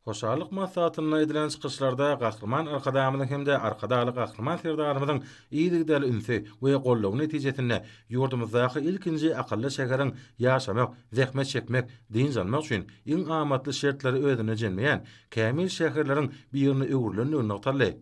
Hoşarlyk maslahatyna edilen çykyşlarda gahrman arkadamyň hemde arkadaly gahrman serdarymyň iýdigdäli ünsi we gollagy netijesinde ýurdumyzdaky ilkinji akylly şäheriň ýaşamak, zähmet çekmek, din janmak üçin iň amatly şertleri özüne jenmeýän kämil şäherleriň birini öwürlenýän noktaly.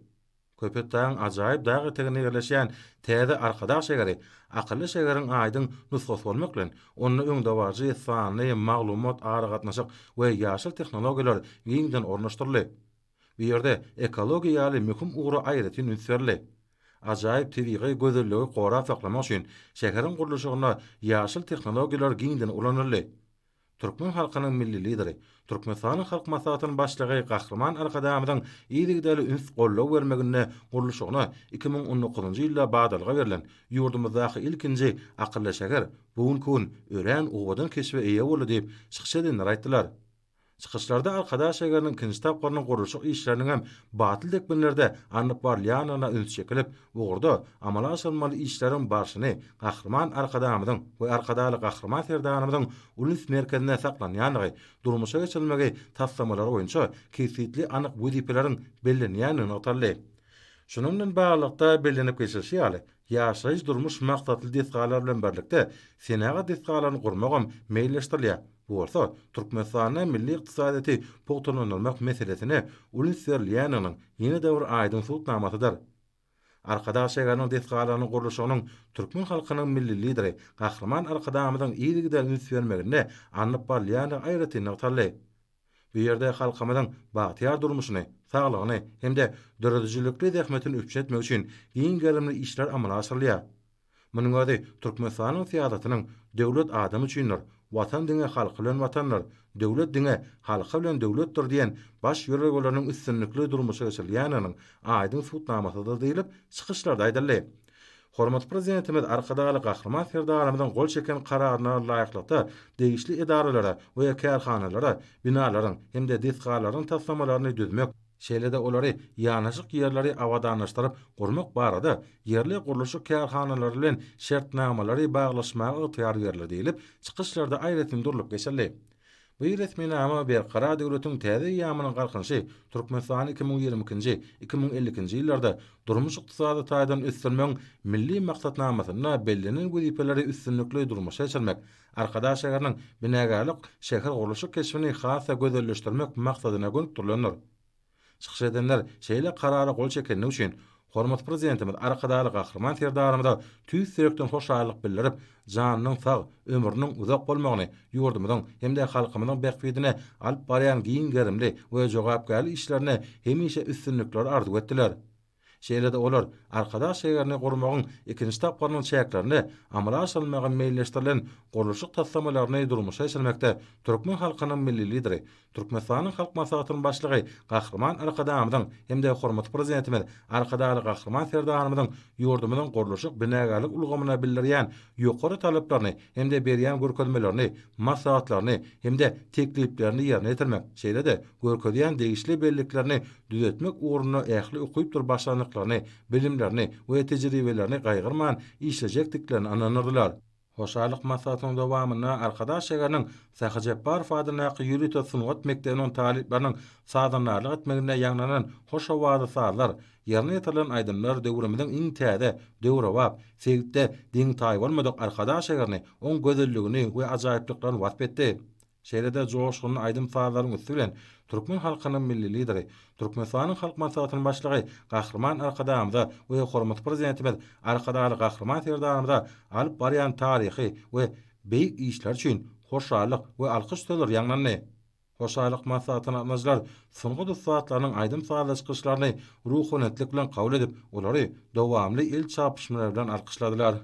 Köpetdaň ajaýyp dagy tegine ýerleşýän täze arkadaş şäheri akylly şäheriň aýdyň nusgasy bolmak bilen onu öňde barjy sany maglumat aragatnaşyk we ýaşyl tehnologiýalar giňden ornaşdyrly. Bu ýerde ekologiýaly möhüm ugra aýratyn ünsürli. Ajaýyp tebigy gözelligi gorap saklamak üçin şäheriň gurulşygyna ýaşyl tehnologiýalar giňden ulanyrly. Türkmen halkynyň milli lideri, Türkmenistanyň halk maslahatynyň başlygy Gahrman Arkadamyň iýdigdäli üns gollaw bermegine gurulşygyna 2019-njy ýylda bagdalyga berilen ýurdumyzdaky ilkinji akylly şäher bugun ören owadan keşfe eýe boldy diýip çykyşyny aýtdylar. Çykyşlarda arkadaş şäheriniň ikinji tapgarynyň gurulşyk işleriniň hem batyl dekmenlerde anyp barlyanyna üns çekilip, ugurda amala aşylmaly işleriň başyny Gahrman Arkadamyň we arkadaly Gahrman serdarymyň ulus merkezine saklanýanlygy, durmuşa geçirilmegi taslamalary boýunça kesitli anyk wezipeleriň bellenýäni notaly. Şunun bilen baglykda bellenip geçilşi ýaly ýaşaýyş durmuş maksatly desgalar bilen birlikde senaga desgalaryny gurmagam meýilleşdirilýär. Bu bolsa Türkmenistanyň milli ykdysadyny pogtanlanmak meselesine ulus serliýanynyň ýene döwür aýdyn sultnamasydyr. Arkadaş şäheriniň desgalaryny gurulşygynyň türkmen halkynyň milli lideri Gahrman Arkadamyň iýdigdäli üns bermegine anyp barlyany aýratyn noktaly. Bu ýerde halkymyň bagtyar durmuşyny, saglygyny hemde döredijilikli zähmetini üpçetmek üçin iň gerimli işler amala asyrylýar. Munyň özi Türkmenistanyň siýasatynyň döwlet adamy üçindir. Watan diňe halky bilen watanlar, döwlet diňe halky bilen döwletdir diýen baş ýöregleriniň üstünlikli durmuşa geçirilýäniň aýdyn sutnamasydyr diýilip çykyşlarda aýdyldy. Hormat prezidentimiz arkadaly Gahrman serdarymyň gol çeken kararyna laýyklykda degişli edaralara we kärhanalara, binalaryň hemde desgalaryň taslamalaryny düzmek, şeýlede olary ýanaşyk ýerleri awadanlaşdyryp gurmak barada ýerli gurulşyk kärhanalary bilen şertnamalary baglaşmagy ýetir berildi diýilip çykyşlarda aýratyn durulup geçildi. Bu resminama berqarar döwletiň täze ýamynyň garkynşy Türkmenistan 2022-2050-nji ýyllarda durmuş ykdysady taýdan ösdürmeň milli maksatnamasyna bellenen wezipeleri üstünlikli durmuşa geçirmek, arkadaş şäheriniň binagarlyk şäher gurulşyk keşfini hasa gözelleşdirmek maksadyna gönükdirilýär. Çykyş edenler şeýle karary gol çekeni üçin hormat prezidentimiz arkadaly Gahrman serdarymyda tüýs sürekden hoşallyk bildirip, janynyň sag, ömrüniň uzak bolmagyny, ýurdumyzyň hemde halkymyzyň bekbedine alyp barýan giň gerimli we jogapkärli işlerine hemişe üstünlikler arzu etdiler. Şeýlede olar arkadaş şäherini gurmagyň ikinji tapgarynyň çäklerini amala aşylmagy meýilleşdirilen gurulşyk taslamalaryny durmuşa geçirmekde türkmen halkynyň milli lideri, Türkmenistanyň halk maslahatynyň başlygy Gahrman Arkadamyň hemde hormat prezidentimiz arkadaly Gahrman serdarymyň ýurdumynyň gurulşyk binagarlyk ulgamyna bildirýän ýokary talaplaryny hemde berýän görkezmelerini, maslahatlaryny hemde tekliplerini ýerine ýetirmek, şeýlede görkezýän degişli belliklerini düzeltmek uğruna ähli okuyup dur başlanıklarını, bilimlerini we tejribelerini gaýgyrman işlejekdiklerini ananyrdylar. Hoşarlyk maslahatynyň dowamyna arkadaş şäheriniň Sahyjepbar fadynaky ýürüte sungat mekdebiniň talipleriniň sadanarlyk etmegine ýagnanan hoş owady sazlar, ýerine ýetirilen aýdymlar döwrümizin iň täze, döwrewap, segitde diň taý bolmadyk arkadaş şäherini, oň gözelligini we ajaýyplyklaryny wasp etdi. Şeýlede joşgyny aýdym sazlaryň üstü bilen türkmen halkynyň milli lideri, Türkmenistanyň halk maslahatynyň başlygy Gahrman Arkadamyň we hormat prezidentimiz arkadaly Gahrman serdarymyň alyp barýan taryhy we beýik işler üçin hoşallyk we alkyş töler ýaňlandy. Hoşallyk maslahatyny almazlar soňky dusatlarynyň aýdym sazlaşgyşlaryny ruhunetlik bilen kabul edip, olary dowamly il çapyşmalar bilen alkyşladylar.